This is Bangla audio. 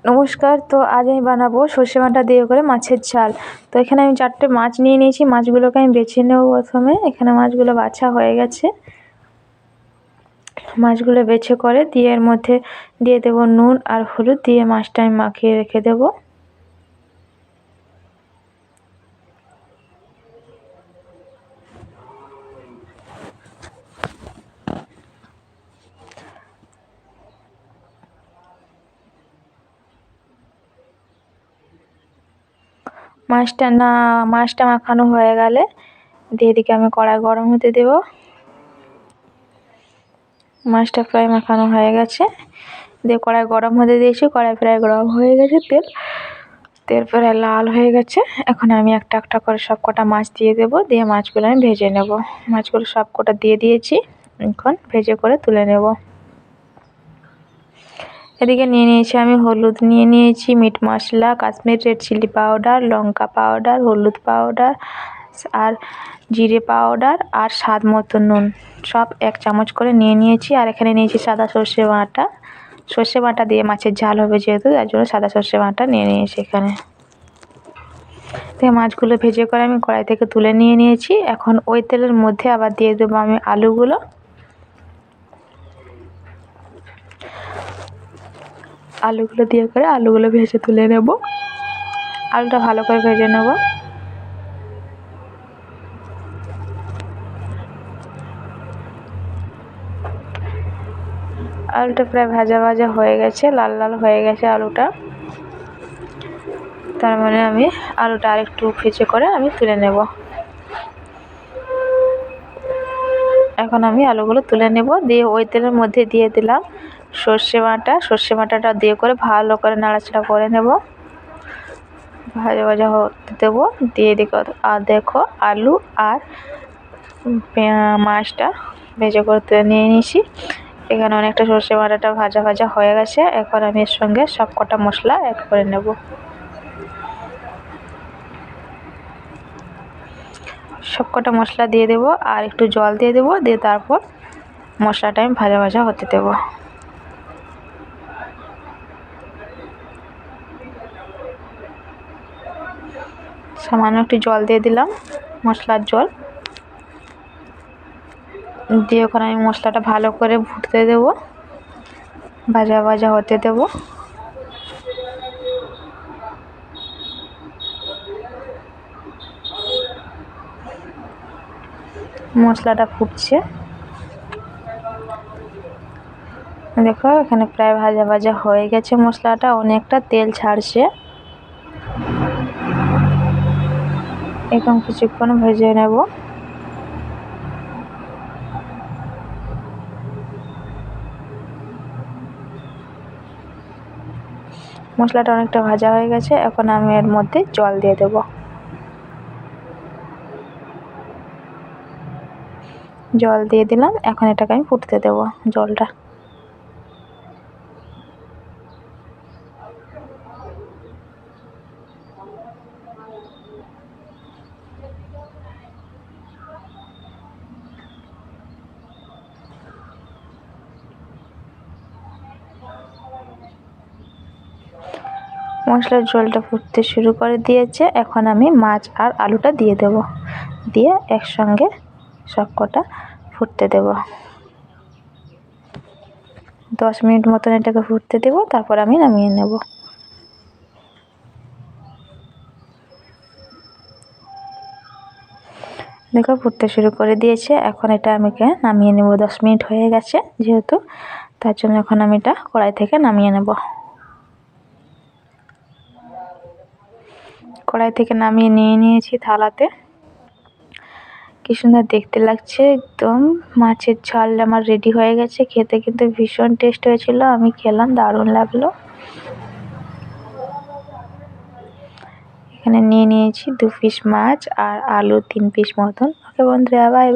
নমস্কার। তো আজ আমি বানাবো সর্ষে বাটা দিয়ে করে মাছের ঝাল। তো এখানে আমি 4টে মাছ নিয়ে নিয়েছি। মাছগুলোকে আমি বেছে নেব। প্রথমে এখানে মাছগুলো বাছা হয়ে গেছে। মাছগুলো বেছে করে দিয়ে এর মধ্যে দিয়ে দেব নুন আর হলুদ, দিয়ে মাছটা আমি মাখিয়ে রেখে দেব। মাছটা মাখানো হয়ে গেলে দিয়ে এদিকে আমি কড়াই গরম হতে দেব। মাছটা প্রায় মাখানো হয়ে গেছে, দিয়ে কড়াই গরম হতে দিয়েছি। কড়াই প্রায় গরম হয়ে গেছে, তেল প্রায় লাল হয়ে গেছে। এখন আমি একটা একটা করে সব কটা মাছ দিয়ে দেব, দিয়ে মাছগুলো আমি ভেজে নেব। মাছগুলো সব কটা দিয়ে দিয়েছি, এখন ভেজে করে তুলে নেব। এদিকে নিয়ে নিয়েছি আমি হলুদ, নিয়ে নিয়েছি মিট মশলা, কাশ্মীর রেড চিলি পাউডার, লঙ্কা পাউডার, হলুদ পাউডার আর জিরে পাউডার আর স্বাদ মতো নুন, সব 1 চামচ করে নিয়ে নিয়েছি। আর এখানে নিয়েছি সাদা সর্ষে বাটা। সর্ষে বাটা দিয়ে মাছের ঝাল হবে যেহেতু, তার জন্য সাদা সর্ষে বাটা নিয়ে নিয়েছি এখানে। মাছগুলো ভেজে করে আমি কড়াই থেকে তুলে নিয়ে নিয়েছি। এখন ওই তেলের মধ্যে আবার দিয়ে দেবো আমি আলুগুলো। আলুগুলো দিয়ে করে আলুগুলো ভেজে তুলে নেব। আলুটা ভালো করে ভেজে নেব। আলুটা প্রায় ভাজা ভাজা হয়ে গেছে, লাল লাল হয়ে গেছে আলুটা। তার মানে আমি আলুটা আরেকটু ভেজে করে আমি তুলে নেব। এখন আমি আলুগুলো তুলে নেব, দিয়ে ওই তেলের মধ্যে দিয়ে দিলাম সর্ষে বাটা। সর্ষে বাটাটা দিয়ে করে ভালো করে নাড়াচাড়া করে নেব, ভাজা ভাজা হতে দেবো। দিয়ে দেখো আলু আর মাছটা ভেজে করে তুলে নিয়ে নিয়েছি। এখানে অনেকটা সর্ষে বাটাটা ভাজা ভাজা হয়ে গেছে। এখন আমি এর সঙ্গে সব কটা মশলা অ্যাড করে নেব। সব কটা মশলা দিয়ে দেব আর একটু জল দিয়ে দেব, দিয়ে তারপর মশলাটা আমি ভাজা ভাজা হতে দেব। সামান্য একটু জল দিয়ে দিলাম, মশলার জল দিয়ে ওখানে আমি মশলাটা ভালো করে ভুনতে দেব, ভাজা ভাজা হতে দেব। মশলাটা ফুটছে, দেখো এখানে প্রায় ভাজা ভাজা হয়ে গেছে। মশলাটা অনেকটা তেল ছাড়ছে। এখন কিছুক্ষণ ভেজে নেব। মশলাটা অনেকটা ভাজা হয়ে গেছে। এখন আমি এর মধ্যে জল দিয়ে দেব। জল দিয়ে দিলাম, এখন এটাকে আমি ফুটতে দেব জলটা। মশলার ঝোলটা ফুটতে শুরু করে দিয়েছে। এখন আমি মাছ আর আলুটা দিয়ে দেব, দিয়ে একসঙ্গে সব কটা ফুটতে দেব। 10 মিনিট মতন এটাকে ফুটতে দেব, তারপর আমি নামিয়ে নেব। দেখো ফুটতে শুরু করে দিয়েছে। এখন এটা আমি নামিয়ে নেব। 10 মিনিট হয়ে গেছে যেহেতু, তার জন্য এখন আমি এটা কড়াই থেকে নামিয়ে নেব। কড়াই থেকে নামিয়ে নিয়ে নিয়েছি থালাতে। কি সুন্দর দেখতে লাগছে, একদম মাছের ঝাল আমার রেডি হয়ে গেছে। খেতে কিন্তু ভীষণ টেস্ট হয়েছিল, আমি খেলাম, দারুণ লাগলো। এখানে নিয়ে নিয়েছি 2 পিস মাছ আর আলু 3 পিস মতন। ওকে বন্ধুরা, বাই বাই।